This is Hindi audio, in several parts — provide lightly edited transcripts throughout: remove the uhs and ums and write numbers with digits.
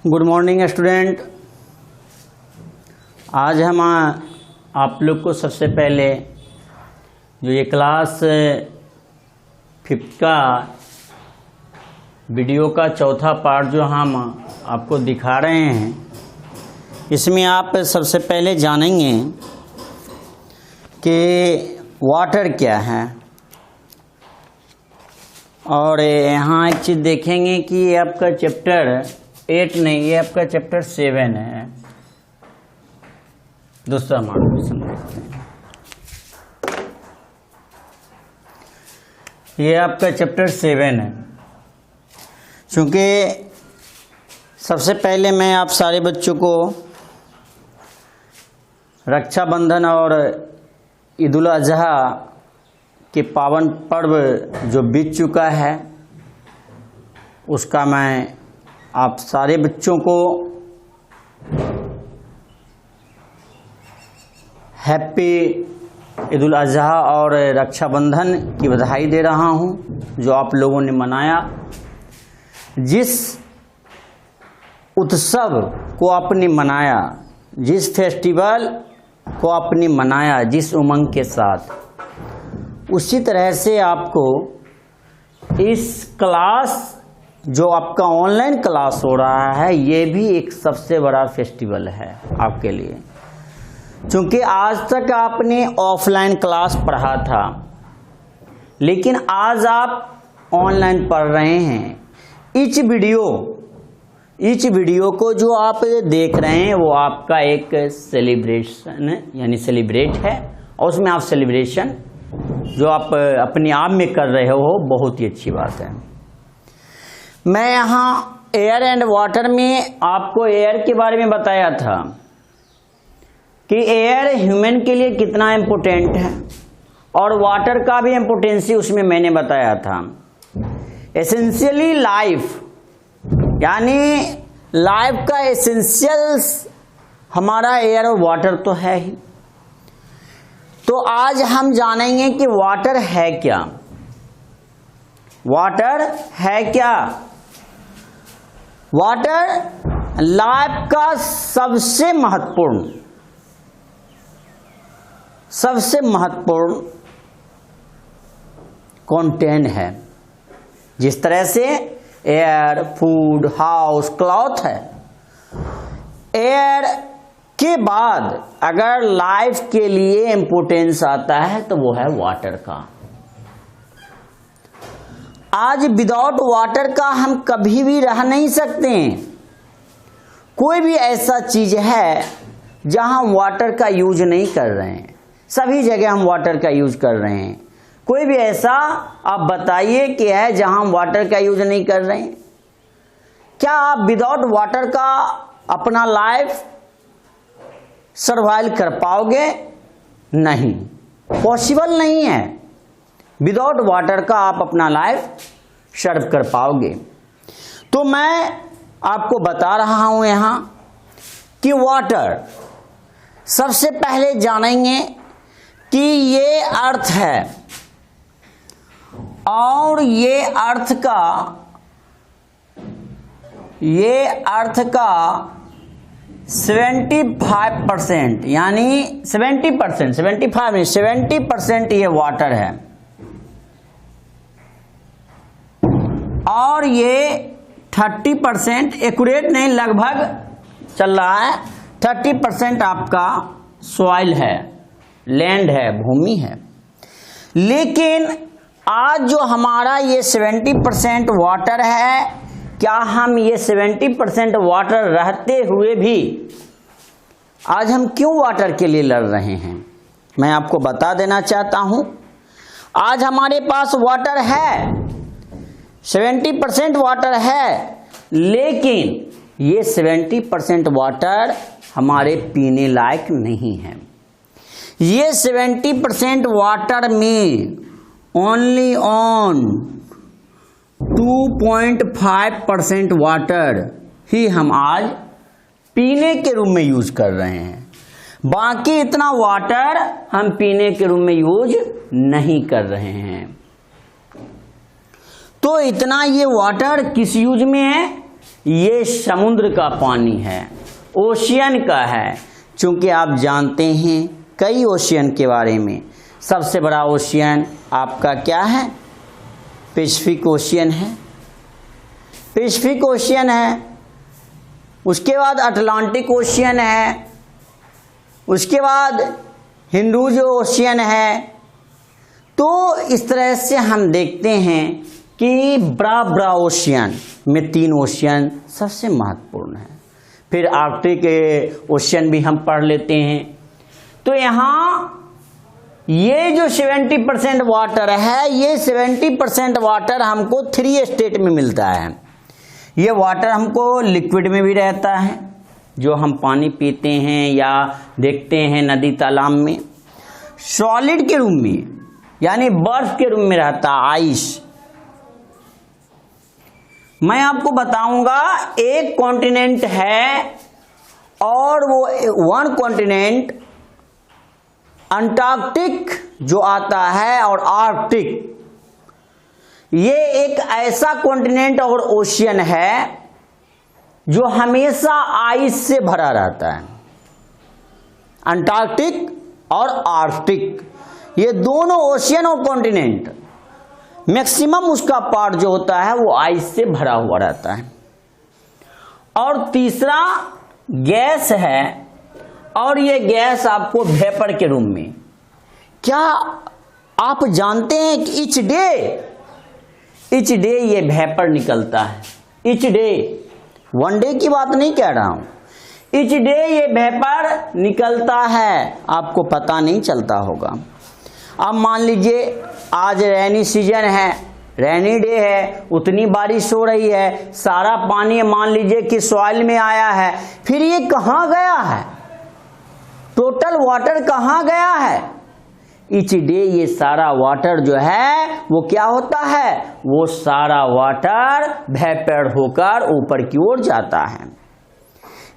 Good morning student. आज हम आप लोग को सबसे पहले जो ये क्लास 5 का वीडियो का चौथा पार्ट जो हम आपको दिखा रहे हैं, इसमें आप सबसे पहले जानेंगे कि वाटर क्या है। और यहाँ एक चीज़ देखेंगे कि ये आपका चैप्टर 8 नहीं, ये आपका चैप्टर 7 है। दूसरा क्वेश्चन देखते हैं। ये आपका चैप्टर 7 है। चूँकि सबसे पहले मैं आप सारे बच्चों को रक्षाबंधन और ईद उल अजहा के पावन पर्व जो बीत चुका है, उसका मैं आप सारे बच्चों को हैप्पी ईद उल अजहा और रक्षाबंधन की बधाई दे रहा हूं, जो आप लोगों ने मनाया। जिस उत्सव को आपने मनाया, जिस फेस्टिवल को आपने मनाया, जिस उमंग के साथ, उसी तरह से आपको इस क्लास जो आपका ऑनलाइन क्लास हो रहा है, ये भी एक सबसे बड़ा फेस्टिवल है आपके लिए। क्योंकि आज तक आपने ऑफलाइन क्लास पढ़ा था, लेकिन आज आप ऑनलाइन पढ़ रहे हैं। इच वीडियो को जो आप देख रहे हैं वो आपका एक सेलिब्रेशन है, यानी सेलिब्रेट है। और उसमें आप सेलिब्रेशन जो आप अपने आप में कर रहे हो, बहुत ही अच्छी बात है। मैं यहाँ एयर एंड वाटर में आपको एयर के बारे में बताया था कि एयर ह्यूमन के लिए कितना इम्पोर्टेंट है, और वाटर का भी इम्पोर्टेंसी उसमें मैंने बताया था। एसेंशियली लाइफ, यानी लाइफ का एसेंशियल्स हमारा एयर और वाटर तो है ही। तो आज हम जानेंगे कि वाटर है क्या। वाटर है क्या? वाटर लाइफ का सबसे महत्वपूर्ण कंटेंट है। जिस तरह से एयर, फूड, हाउस, क्लॉथ है, एयर के बाद अगर लाइफ के लिए इंपॉर्टेंस आता है तो वो है वाटर का। आज विदाउट वाटर का हम कभी भी रह नहीं सकते हैं। कोई भी ऐसा चीज है जहां वाटर का यूज नहीं कर रहे हैं, सभी जगह हम वाटर का यूज कर रहे हैं। कोई भी ऐसा आप बताइए कि है जहां हम वाटर का यूज नहीं कर रहे हैं। क्या आप विदाउट वाटर का अपना लाइफ सर्वाइव कर पाओगे? नहीं, पॉसिबल नहीं है। विदाउट वाटर का आप अपना लाइफ सर्व कर पाओगे। तो मैं आपको बता रहा हूं यहां कि वाटर, सबसे पहले जानेंगे कि ये अर्थ है, और ये अर्थ का 75%, यानी 70%, 75 नहीं, 70% ये वाटर है। और ये 30% एक्यूरेट नहीं, लगभग चल रहा है, 30% आपका सॉइल है, लैंड है, भूमि है। लेकिन आज जो हमारा ये 70% वाटर है, क्या हम ये 70% वाटर रहते हुए भी आज हम क्यों वाटर के लिए लड़ रहे हैं? मैं आपको बता देना चाहता हूं। आज हमारे पास वाटर है, 70% वाटर है, लेकिन ये 70% वाटर हमारे पीने लायक नहीं है। ये 70% वाटर में ओनली ऑन 2.5% वाटर ही हम आज पीने के रूप में यूज कर रहे हैं। बाकी इतना वाटर हम पीने के रूप में यूज नहीं कर रहे हैं। तो इतना ये वाटर किस यूज में है? ये समुद्र का पानी है, ओशियन का है। चूंकि आप जानते हैं कई ओशियन के बारे में, सबसे बड़ा ओशियन आपका क्या है? पैसिफिक ओशियन है, पैसिफिक ओशियन है। उसके बाद अटलांटिक ओशियन है, उसके बाद हिंदूज ओशियन है। तो इस तरह से हम देखते हैं कि बड़ा बड़ा ओशियन में 3 ओशियन सबसे महत्वपूर्ण है। फिर आर्कटिक ओशियन भी हम पढ़ लेते हैं। तो यहाँ ये जो 70% वाटर है, ये 70% वाटर हमको 3 स्टेट में मिलता है। ये वाटर हमको लिक्विड में भी रहता है, जो हम पानी पीते हैं या देखते हैं नदी तालाब में। सॉलिड के रूप में यानी बर्फ के रूप में रहता है, आइस। मैं आपको बताऊंगा एक कॉन्टिनेंट है और वो 1 कॉन्टिनेंट अंटार्कटिक जो आता है और आर्कटिक, ये एक ऐसा कॉन्टिनेंट और ओशियन है जो हमेशा आइस से भरा रहता है। अंटार्कटिक और आर्कटिक, ये दोनों ओशियन और कॉन्टिनेंट मैक्सिमम उसका पार्ट जो होता है वो आइस से भरा हुआ रहता है। और तीसरा गैस है, और ये गैस आपको वेपर के रूप में। क्या आप जानते हैं कि इच डे ये वेपर निकलता है? इच डे, 1 डे की बात नहीं कह रहा हूं। इच डे ये वेपर निकलता है, आपको पता नहीं चलता होगा। अब मान लीजिए आज रैनी सीजन है, रैनी डे है, उतनी बारिश हो रही है, सारा पानी मान लीजिए कि सॉइल में आया है, फिर ये कहाँ गया है? टोटल वाटर कहाँ गया है? ईच डे ये सारा वाटर जो है वो क्या होता है? वो सारा वाटर वेपर होकर ऊपर की ओर जाता है।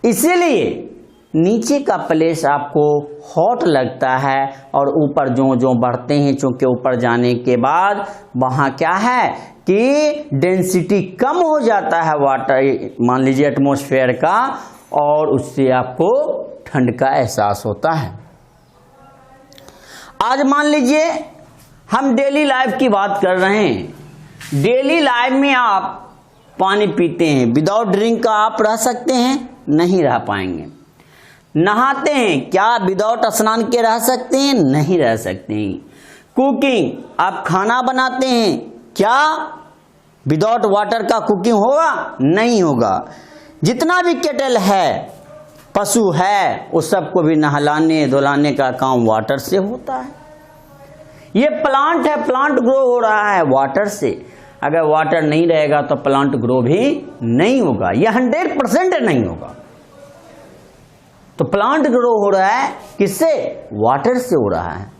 इसीलिए नीचे का प्लेस आपको हॉट लगता है और ऊपर जो जो बढ़ते हैं, चूंकि ऊपर जाने के बाद वहाँ क्या है कि डेंसिटी कम हो जाता है वाटर, मान लीजिए एटमॉस्फेयर का, और उससे आपको ठंड का एहसास होता है। आज मान लीजिए हम डेली लाइफ की बात कर रहे हैं। डेली लाइफ में आप पानी पीते हैं, विदाउट ड्रिंक का आप रह सकते हैं? नहीं रह पाएंगे। नहाते हैं, क्या विदाउट स्नान के रह सकते हैं? नहीं रह सकते हैं। कुकिंग, आप खाना बनाते हैं, क्या विदाउट वाटर का कुकिंग होगा? नहीं होगा। जितना भी केटल है, पशु है, उस सबको भी नहलाने धुलाने का काम वाटर से होता है। ये प्लांट है, प्लांट ग्रो हो रहा है वाटर से। अगर वाटर नहीं रहेगा तो प्लांट ग्रो भी नहीं होगा, यह 100% नहीं होगा। तो प्लांट ग्रो हो रहा है किससे? वाटर से हो रहा है।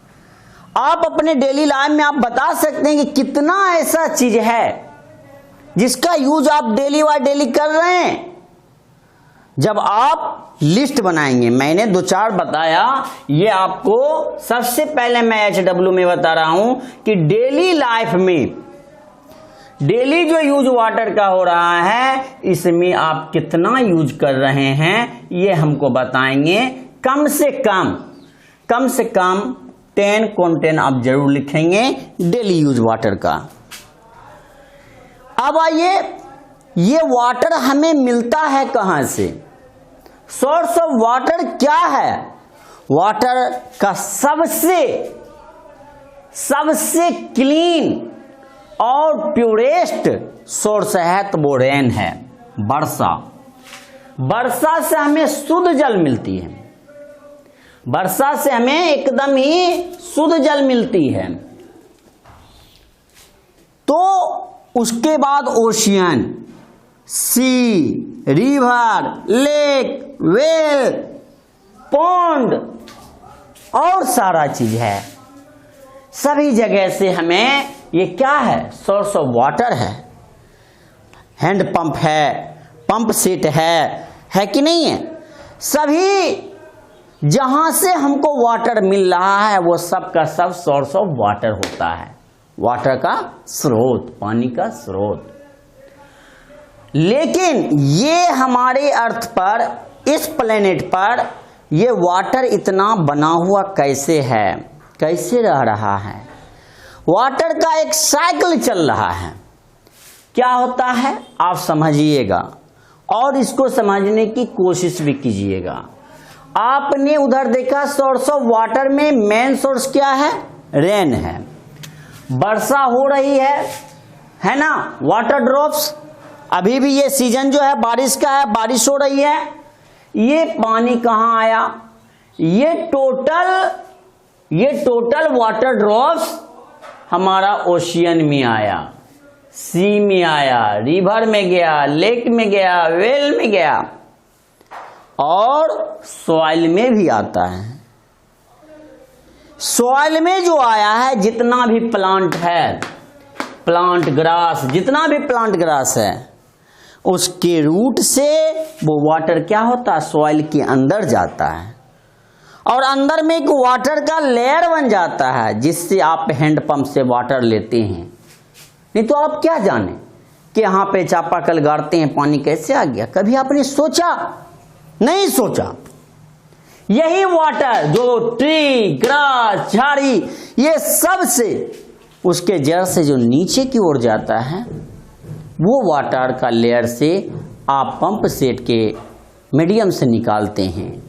आप अपने डेली लाइफ में आप बता सकते हैं कि कितना ऐसा चीज है जिसका यूज आप डेली बाय डेली कर रहे हैं? जब आप लिस्ट बनाएंगे, मैंने 2-4 बताया, ये आपको सबसे पहले मैं HW में बता रहा हूं कि डेली लाइफ में डेली जो यूज वाटर का हो रहा है, इसमें आप कितना यूज कर रहे हैं ये हमको बताएंगे। कम से कम 10 कंटेंट आप जरूर लिखेंगे डेली यूज वाटर का। अब आइए, ये वाटर हमें मिलता है कहां से? सोर्स ऑफ वाटर क्या है? वाटर का सबसे क्लीन और प्योरेस्ट सोर्स है तो वो रेन है, वर्षा से हमें शुद्ध जल मिलती है। वर्षा से हमें एकदम ही शुद्ध जल मिलती है। तो उसके बाद ओशियन, सी, रिवर, लेक, वेल, पॉन्ड और सारा चीज है। सभी जगह से हमें ये क्या है? सोर्स ऑफ वाटर है। हैंड पंप है, पंप सेट है कि नहीं है? सभी जहां से हमको वाटर मिल रहा है वो सब का सब सोर्स ऑफ वाटर होता है। वाटर का स्रोत, पानी का स्रोत। लेकिन ये हमारे अर्थ पर, इस प्लेनेट पर ये वाटर इतना बना हुआ कैसे है, कैसे रह रहा है? वाटर का एक साइकिल चल रहा है। क्या होता है आप समझिएगा और इसको समझने की कोशिश भी कीजिएगा। आपने उधर देखा सोर्स ऑफ वाटर में मेन सोर्स क्या है? रेन है। वर्षा हो रही है ना, वाटर ड्रॉप्स। अभी भी ये सीजन जो है बारिश का है, बारिश हो रही है। ये पानी कहाँ आया? ये टोटल वाटर ड्रॉप्स हमारा ओशियन में आया, सी में आया, रिवर में गया, लेक में गया, वेल में गया और सॉइल में भी आता है। सॉइल में जो आया है, जितना भी प्लांट है, प्लांट ग्रास, जितना भी प्लांट ग्रास है, उसके रूट से वो वाटर क्या होता है? सॉइल के अंदर जाता है और अंदर में एक वाटर का लेयर बन जाता है, जिससे आप हैंडपंप से वाटर लेते हैं। नहीं तो आप क्या जाने कि यहाँ पे चापाकल गाड़ते हैं, पानी कैसे आ गया? कभी आपने सोचा? नहीं सोचा। यही वाटर जो ट्री, ग्रास, झाड़ी, ये सब से, उसके जड़ से जो नीचे की ओर जाता है, वो वाटर का लेयर से आप पंप सेट के मीडियम से निकालते हैं।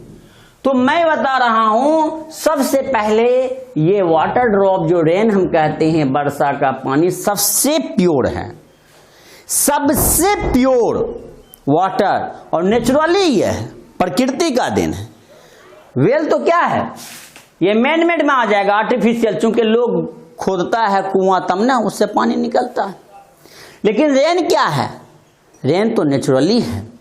तो मैं बता रहा हूं, सबसे पहले ये वाटर ड्रॉप जो रेन हम कहते हैं, वर्षा का पानी, सबसे प्योर है, सबसे प्योर वाटर, और नेचुरली ये है, प्रकृति का देन है। वेल तो क्या है? ये मैन मेड में आ जाएगा, आर्टिफिशियल, चूंकि लोग खोदता है कुआं तब ना उससे पानी निकलता है। लेकिन रेन क्या है? रेन तो नेचुरली है।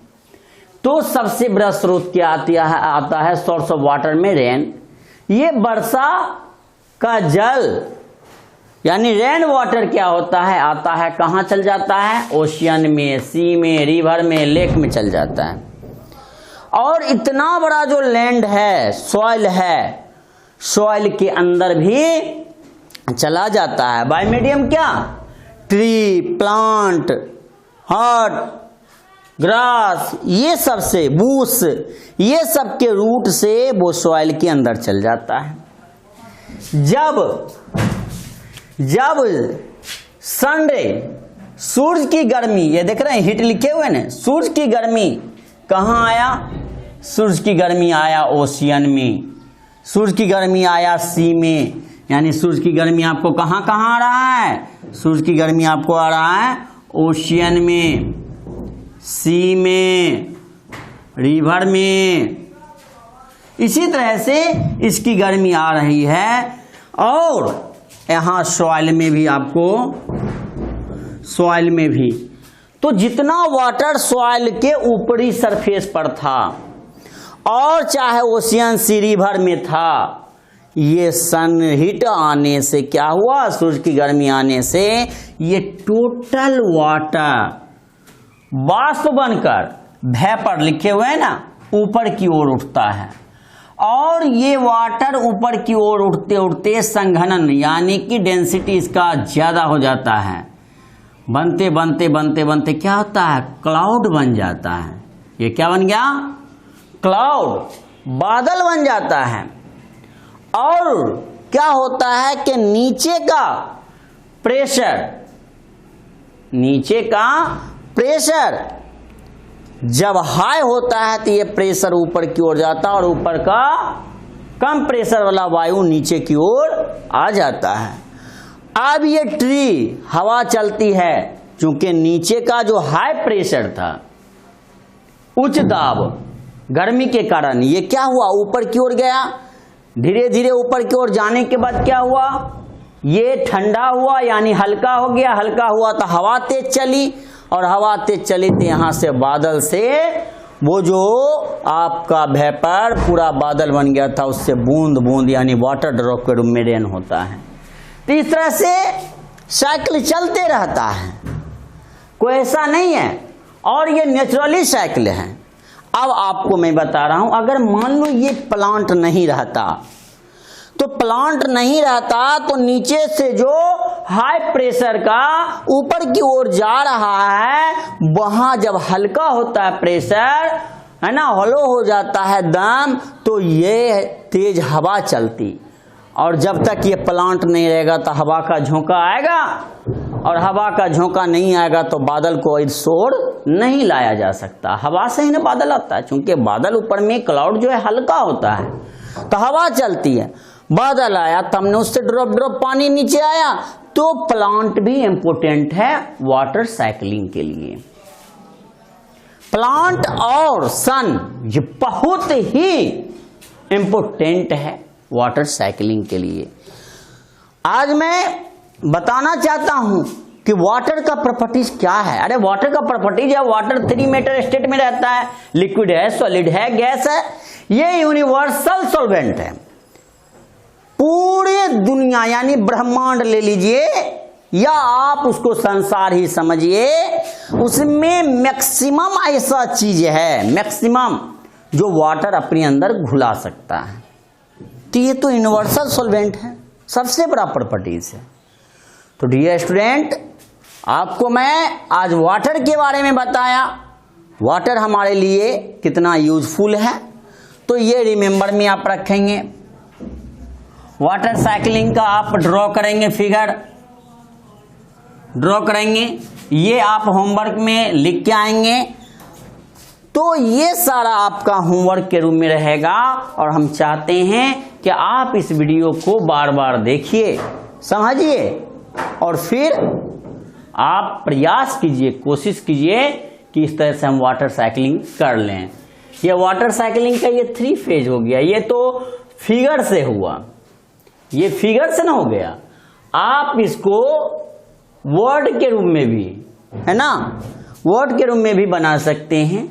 तो सबसे बड़ा स्रोत क्या आता है सोर्स ऑफ वाटर में? रेन। ये वर्षा का जल यानी रेन वाटर क्या होता है? आता है कहाँ चल जाता है? ओशियन में, सी में, रिवर में, लेक में चल जाता है। और इतना बड़ा जो लैंड है, सॉइल है, सॉइल के अंदर भी चला जाता है बाय मीडियम क्या? ट्री, प्लांट, हर्ट, ग्रास, ये सब से, बूस, ये सब के रूट से वो सॉइल के अंदर चल जाता है। जब सनरे, सूरज की गर्मी, ये देख रहे हैं हीट लिखे हुए ना, सूरज की गर्मी कहाँ आया? सूरज की गर्मी आया ओशियन में, सूरज की गर्मी आया सी में। यानी सूरज की गर्मी आपको कहाँ कहाँ आ रहा है? सूरज की गर्मी आपको आ रहा है ओशियन में, सी में, रिवर में। इसी तरह से इसकी गर्मी आ रही है और यहाँ सॉइल में भी, आपको सॉइल में भी। तो जितना वाटर सॉइल के ऊपरी सरफेस पर था और चाहे ओशियन, सी, रिवर में था, ये सन हीट आने से क्या हुआ? सूरज की गर्मी आने से ये टोटल वाटर वाष्प बनकर, वेपर लिखे हुए हैं ना, ऊपर की ओर उठता है। और ये वाटर ऊपर की ओर उठते उठते संघनन यानी कि डेंसिटी इसका ज्यादा हो जाता है। बनते बनते बनते बनते क्या होता है? क्लाउड बन जाता है। ये क्या बन गया? क्लाउड, बादल बन जाता है। और क्या होता है कि नीचे का प्रेशर जब हाई होता है तो ये प्रेशर ऊपर की ओर जाता है और ऊपर का कम प्रेशर वाला वायु नीचे की ओर आ जाता है। अब ये ट्री, हवा चलती है, क्योंकि नीचे का जो हाई प्रेशर था, उच्च दाब, गर्मी के कारण ये क्या हुआ? ऊपर की ओर गया। धीरे धीरे ऊपर की ओर जाने के बाद क्या हुआ? ये ठंडा हुआ, यानी हल्का हो गया। हल्का हुआ तो हवा तेज चली, और हवा तेज चली तो यहाँ से बादल से वो जो आपका वेपर पूरा बादल बन गया था, उससे बूंद बूंद यानी वाटर ड्रॉप के रूप में रेन होता है। तो इस तरह से साइकिल चलते रहता है, कोई ऐसा नहीं है, और ये नेचुरली साइकिल है। अब आपको मैं बता रहा हूं, अगर मान लो ये प्लांट नहीं रहता, तो प्लांट नहीं रहता तो नीचे से जो हाई प्रेशर का ऊपर की ओर जा रहा है, वहां जब हल्का होता है प्रेशर, है ना, हॉलो हो जाता है दम, तो ये तेज हवा चलती। और जब तक ये प्लांट नहीं रहेगा तो हवा का झोंका आएगा, और हवा का झोंका नहीं आएगा तो बादल को शोर नहीं लाया जा सकता। हवा से ही ना बादल आता है, क्योंकि बादल ऊपर में क्लाउड जो है हल्का होता है, तो हवा चलती है, बादल आया तो हमने उससे ड्रॉप ड्रॉप पानी नीचे आया। तो प्लांट भी इंपॉर्टेंट है वाटर साइकिलिंग के लिए। प्लांट और सन ये बहुत ही इंपॉर्टेंट है वाटर साइकिलिंग के लिए। आज मैं बताना चाहता हूं कि वाटर का प्रॉपर्टीज क्या है। अरे वाटर का प्रॉपर्टीज है, वाटर 3 मेटर स्टेट में रहता है, लिक्विड है, सॉलिड है, गैस है। ये यूनिवर्सल सॉल्वेंट है। पूरे दुनिया यानी ब्रह्मांड ले लीजिए या आप उसको संसार ही समझिए, उसमें मैक्सिमम ऐसा चीज है, मैक्सिमम जो वाटर अपने अंदर घुला सकता है। तो ये तो यूनिवर्सल सॉल्वेंट है, सबसे बड़ा प्रॉपर्टीज है। तो डियर स्टूडेंट, आपको मैं आज वाटर के बारे में बताया, वाटर हमारे लिए कितना यूजफुल है, तो ये रिमेंबर में आप रखेंगे। वाटर साइकिलिंग का आप ड्रॉ करेंगे, फिगर ड्रॉ करेंगे, ये आप होमवर्क में लिख के आएंगे। तो ये सारा आपका होमवर्क के रूप में रहेगा, और हम चाहते हैं कि आप इस वीडियो को बार बार देखिए, समझिए, और फिर आप प्रयास कीजिए, कोशिश कीजिए कि इस तरह से हम वाटर साइकिलिंग कर लें। ये वाटर साइकिलिंग का ये 3 फेज हो गया। ये तो फिगर से हुआ, ये फिगर से ना हो गया। आप इसको वर्ड के रूप में भी, है ना, वर्ड के रूप में भी बना सकते हैं।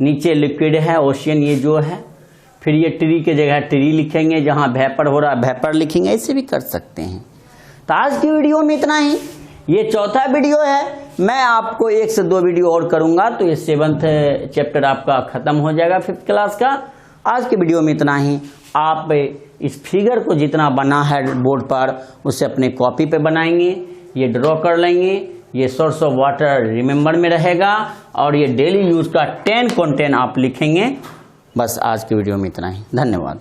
नीचे लिक्विड है, ओशियन ये जो है, फिर ये ट्री के जगह ट्री लिखेंगे, जहां वेपर हो रहा है वेपर लिखेंगे, ऐसे भी कर सकते हैं। तो आज की वीडियो में इतना ही। ये चौथा वीडियो है, मैं आपको 1 से 2 वीडियो और करूंगा, तो ये 7th चैप्टर आपका खत्म हो जाएगा 5th क्लास का। आज के वीडियो में इतना ही। आप इस फिगर को जितना बना है बोर्ड पर, उसे अपने कॉपी पे बनाएंगे, ये ड्रॉ कर लेंगे, ये सोर्स ऑफ वाटर रिमेंबर में रहेगा, और ये डेली यूज का 10 कंटेंट आप लिखेंगे। बस आज की वीडियो में इतना ही। धन्यवाद।